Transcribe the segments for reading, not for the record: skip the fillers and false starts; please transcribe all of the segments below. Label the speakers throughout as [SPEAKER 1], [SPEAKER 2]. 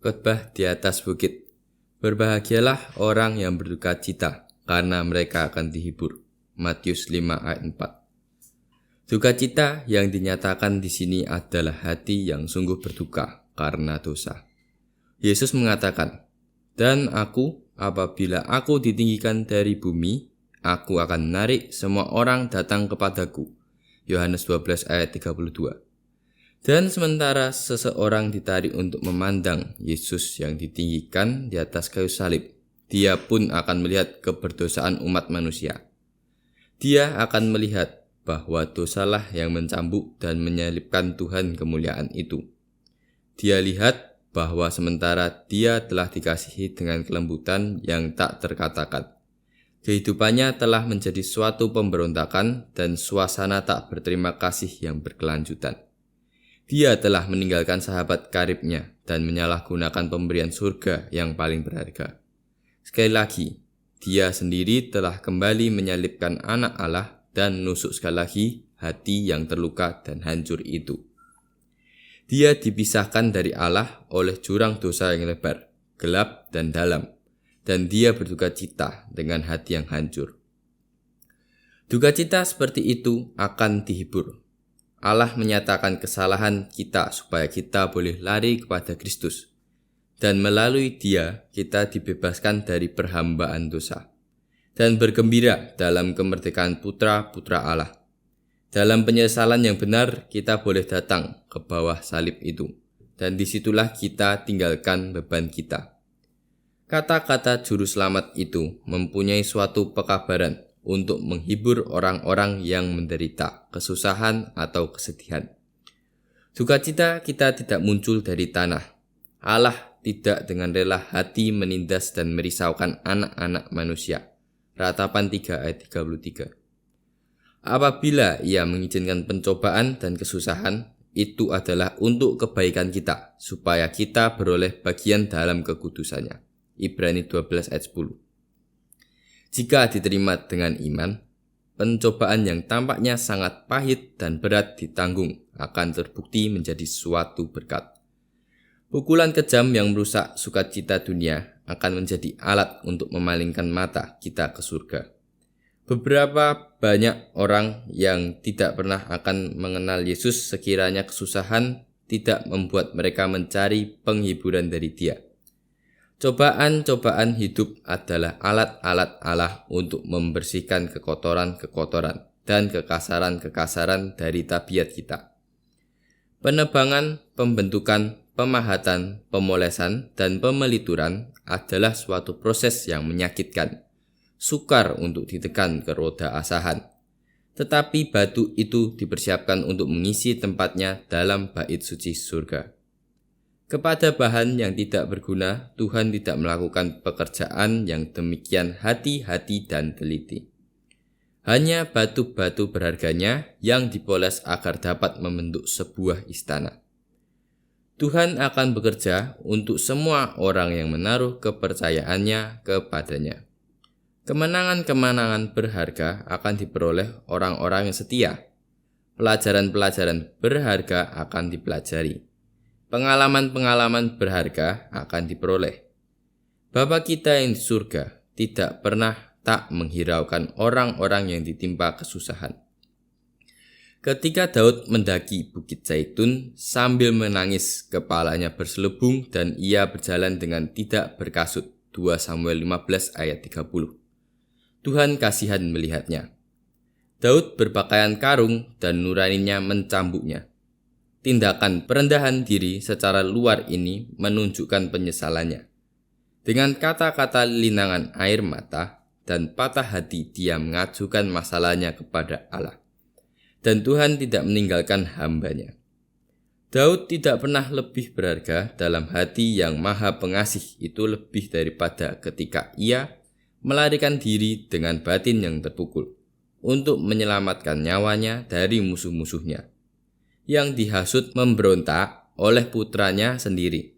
[SPEAKER 1] Khotbah di atas bukit. Berbahagialah orang yang berduka cita, karena mereka akan dihibur. Matius 5 ayat 4. Duka cita yang dinyatakan di sini adalah hati yang sungguh berduka karena dosa. Yesus mengatakan, "Dan aku, apabila aku ditinggikan dari bumi, aku akan menarik semua orang datang kepadaku." Yohanes 12 ayat 32. Dan sementara seseorang ditarik untuk memandang Yesus yang ditinggikan di atas kayu salib, dia pun akan melihat keberdosaan umat manusia. Dia akan melihat bahwa dosalah yang mencambuk dan menyalibkan Tuhan kemuliaan itu. Dia lihat bahwa sementara dia telah dikasihi dengan kelembutan yang tak terkatakan, kehidupannya telah menjadi suatu pemberontakan dan suasana tak berterima kasih yang berkelanjutan. Dia telah meninggalkan sahabat karibnya dan menyalahgunakan pemberian surga yang paling berharga. Sekali lagi, dia sendiri telah kembali menyalibkan anak Allah dan menusuk sekali lagi hati yang terluka dan hancur itu. Dia dipisahkan dari Allah oleh jurang dosa yang lebar, gelap dan dalam, dan dia berduka cita dengan hati yang hancur. Duka cita seperti itu akan dihibur. Allah menyatakan kesalahan kita supaya kita boleh lari kepada Kristus. Dan melalui Dia, kita dibebaskan dari perhambaan dosa. Dan bergembira dalam kemerdekaan putra-putra Allah. Dalam penyesalan yang benar, kita boleh datang ke bawah salib itu. Dan disitulah kita tinggalkan beban kita. Kata-kata juru selamat itu mempunyai suatu pekabaran untuk menghibur orang-orang yang menderita kesusahan atau kesedihan. Duka cita kita tidak muncul dari tanah. Allah tidak dengan rela hati menindas dan merisaukan anak-anak manusia. Ratapan 3 ayat 33. Apabila Ia mengizinkan pencobaan dan kesusahan, itu adalah untuk kebaikan kita, supaya kita beroleh bagian dalam kekudusannya. Ibrani 12 ayat 10. Jika diterima dengan iman, pencobaan yang tampaknya sangat pahit dan berat ditanggung akan terbukti menjadi suatu berkat. Pukulan kejam yang merusak sukacita dunia akan menjadi alat untuk memalingkan mata kita ke surga. Beberapa banyak orang yang tidak pernah akan mengenal Yesus sekiranya kesusahan tidak membuat mereka mencari penghiburan dari Dia. Cobaan-cobaan hidup adalah alat-alat Allah untuk membersihkan kekotoran-kekotoran dan kekasaran-kekasaran dari tabiat kita. Penebangan, pembentukan, pemahatan, pemolesan, dan pemelituran adalah suatu proses yang menyakitkan, sukar untuk ditekan ke roda asahan. Tetapi batu itu dipersiapkan untuk mengisi tempatnya dalam bait suci surga. Kepada bahan yang tidak berguna, Tuhan tidak melakukan pekerjaan yang demikian hati-hati dan teliti. Hanya batu-batu berharganya yang dipoles agar dapat membentuk sebuah istana. Tuhan akan bekerja untuk semua orang yang menaruh kepercayaannya kepadanya. Kemenangan-kemenangan berharga akan diperoleh orang-orang yang setia. Pelajaran-pelajaran berharga akan dipelajari. Pengalaman-pengalaman berharga akan diperoleh. Bapa kita yang di surga tidak pernah tak menghiraukan orang-orang yang ditimpa kesusahan. Ketika Daud mendaki Bukit Zaitun sambil menangis, kepalanya berselubung dan ia berjalan dengan tidak berkasut. 2 Samuel 15 ayat 30. Tuhan kasihan melihatnya. Daud berpakaian karung dan nuraninya mencambuknya. Tindakan perendahan diri secara luar ini menunjukkan penyesalannya. Dengan kata-kata linangan air mata dan patah hati, dia mengajukan masalahnya kepada Allah. Dan Tuhan tidak meninggalkan hambanya. Daud tidak pernah lebih berharga dalam hati yang maha pengasih itu lebih daripada ketika ia melarikan diri dengan batin yang terpukul untuk menyelamatkan nyawanya dari musuh-musuhnya yang dihasut memberontak oleh putranya sendiri.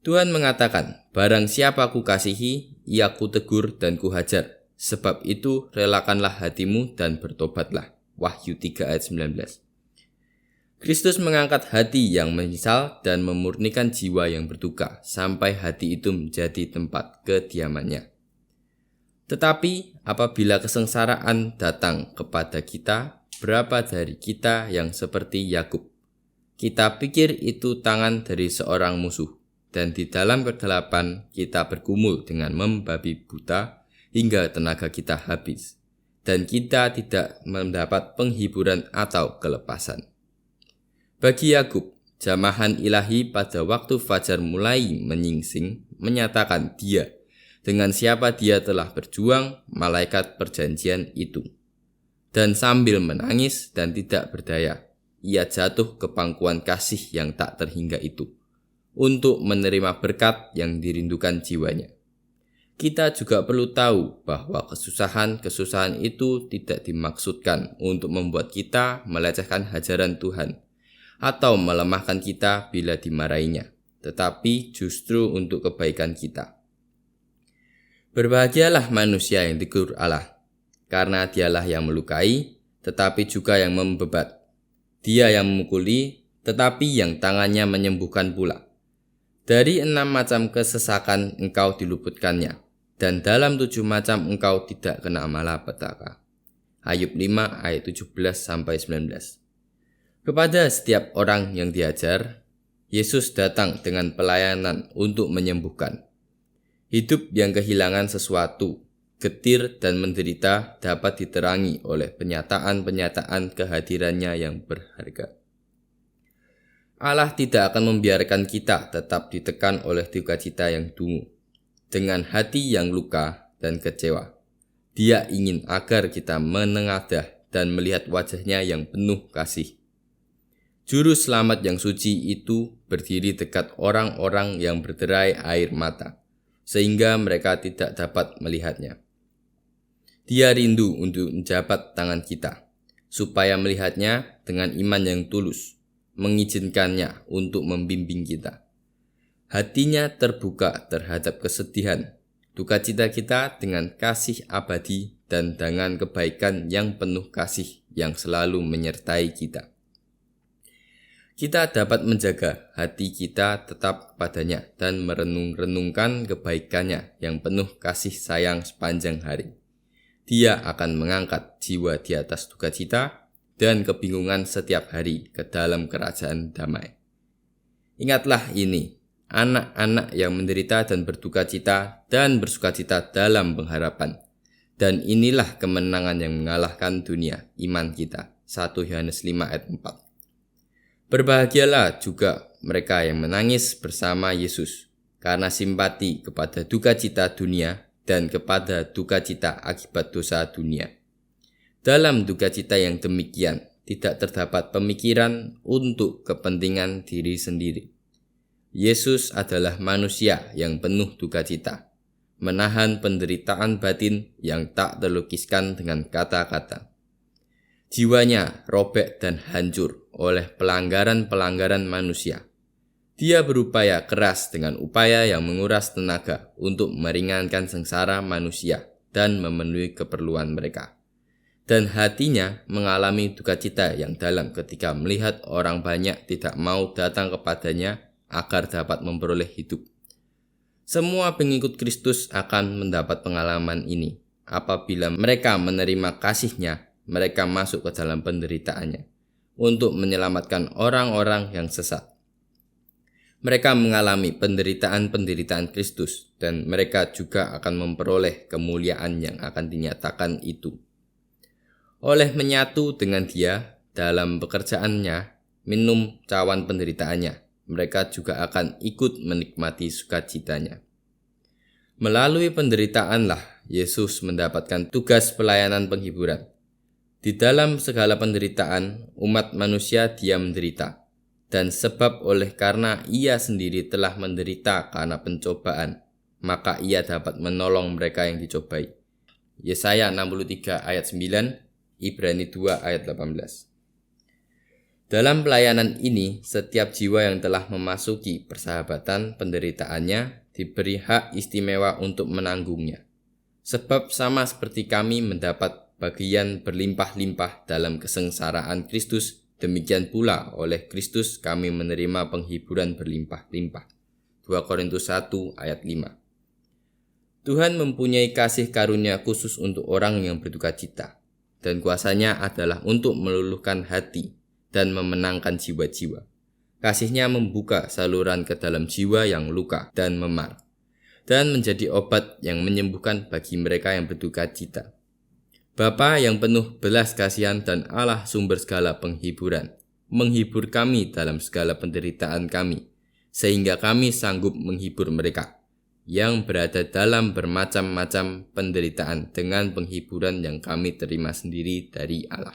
[SPEAKER 1] Tuhan mengatakan, "Barang siapa kukasihi, ia kutegur dan kuhajar. Sebab itu relakanlah hatimu dan bertobatlah." Wahyu 3 ayat 19. Kristus mengangkat hati yang menyesal dan memurnikan jiwa yang berduka sampai hati itu menjadi tempat kediamannya. Tetapi apabila kesengsaraan datang kepada kita, berapa dari kita yang seperti Yakub? Kita pikir itu tangan dari seorang musuh, dan di dalam kegelapan kita bergumul dengan membabi buta hingga tenaga kita habis, dan kita tidak mendapat penghiburan atau kelepasan. Bagi Yakub, jamahan ilahi pada waktu fajar mulai menyingsing menyatakan dia, dengan siapa dia telah berjuang, malaikat perjanjian itu. Dan sambil menangis dan tidak berdaya, ia jatuh ke pangkuan kasih yang tak terhingga itu, untuk menerima berkat yang dirindukan jiwanya. Kita juga perlu tahu bahwa kesusahan-kesusahan itu tidak dimaksudkan untuk membuat kita melecehkan ajaran Tuhan, atau melemahkan kita bila dimarahinya, tetapi justru untuk kebaikan kita. Berbahagialah manusia yang ditegur Allah, karena dialah yang melukai, tetapi juga yang membebat. Dia yang memukuli, tetapi yang tangannya menyembuhkan pula. Dari 6 macam kesesakan engkau diluputkannya, dan dalam 7 macam engkau tidak kena malapetaka. Ayub 5 ayat 17-19. Kepada setiap orang yang diajar, Yesus datang dengan pelayanan untuk menyembuhkan. Hidup yang kehilangan sesuatu, getir dan menderita dapat diterangi oleh penyataan-penyataan kehadirannya yang berharga. Allah tidak akan membiarkan kita tetap ditekan oleh duka cita yang dungu, dengan hati yang luka dan kecewa. Dia ingin agar kita menengadah dan melihat wajahnya yang penuh kasih. Juru selamat yang suci itu berdiri dekat orang-orang yang berderai air mata, sehingga mereka tidak dapat melihatnya. Dia rindu untuk menjabat tangan kita, supaya melihatnya dengan iman yang tulus, mengizinkannya untuk membimbing kita. Hatinya terbuka terhadap kesedihan, duka cita kita dengan kasih abadi dan dengan kebaikan yang penuh kasih yang selalu menyertai kita. Kita dapat menjaga hati kita tetap kepadanya dan merenung-renungkan kebaikannya yang penuh kasih sayang sepanjang hari. Dia akan mengangkat jiwa di atas duka cita dan kebingungan setiap hari ke dalam kerajaan damai. Ingatlah ini, anak-anak yang menderita dan berduka cita dan bersuka cita dalam pengharapan. Dan inilah kemenangan yang mengalahkan dunia, iman kita. 1 Yohanes 5 ayat 4. Berbahagialah juga mereka yang menangis bersama Yesus, karena simpati kepada duka cita dunia dan kepada duka cita akibat dosa dunia. Dalam duka cita yang demikian, tidak terdapat pemikiran untuk kepentingan diri sendiri. Yesus adalah manusia yang penuh duka cita, menahan penderitaan batin yang tak terlukiskan dengan kata-kata. Jiwanya robek dan hancur oleh pelanggaran-pelanggaran manusia. Dia berupaya keras dengan upaya yang menguras tenaga untuk meringankan sengsara manusia dan memenuhi keperluan mereka. Dan hatinya mengalami duka cita yang dalam ketika melihat orang banyak tidak mau datang kepadanya agar dapat memperoleh hidup. Semua pengikut Kristus akan mendapat pengalaman ini. Apabila mereka menerima kasih-Nya, mereka masuk ke dalam penderitaannya untuk menyelamatkan orang-orang yang sesat. Mereka mengalami penderitaan-penderitaan Kristus dan mereka juga akan memperoleh kemuliaan yang akan dinyatakan itu. Oleh menyatu dengan Dia dalam pekerjaannya, minum cawan penderitaannya, mereka juga akan ikut menikmati sukacitanya. Melalui penderitaanlah Yesus mendapatkan tugas pelayanan penghiburan. Di dalam segala penderitaan, umat manusia Dia menderita, dan sebab oleh karena Ia sendiri telah menderita karena pencobaan, maka Ia dapat menolong mereka yang dicobai. Yesaya 63 ayat 9, Ibrani 2 ayat 18. Dalam pelayanan ini, setiap jiwa yang telah memasuki persahabatan penderitaannya diberi hak istimewa untuk menanggungnya. Sebab sama seperti kami mendapat bagian berlimpah-limpah dalam kesengsaraan Kristus, Demikian pula oleh Kristus kami menerima penghiburan berlimpah-limpah. 2 Korintus 1 ayat 5. Tuhan mempunyai kasih karunia khusus untuk orang yang berduka cita, dan kuasanya adalah untuk meluluhkan hati dan memenangkan jiwa-jiwa. Kasih-Nya membuka saluran ke dalam jiwa yang luka dan memar, dan menjadi obat yang menyembuhkan bagi mereka yang berduka cita. Bapa yang penuh belas kasihan dan Allah sumber segala penghiburan, menghibur kami dalam segala penderitaan kami, sehingga kami sanggup menghibur mereka yang berada dalam bermacam-macam penderitaan dengan penghiburan yang kami terima sendiri dari Allah.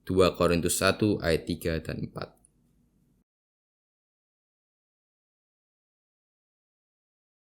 [SPEAKER 1] 2 Korintus 1 ayat 3 dan 4.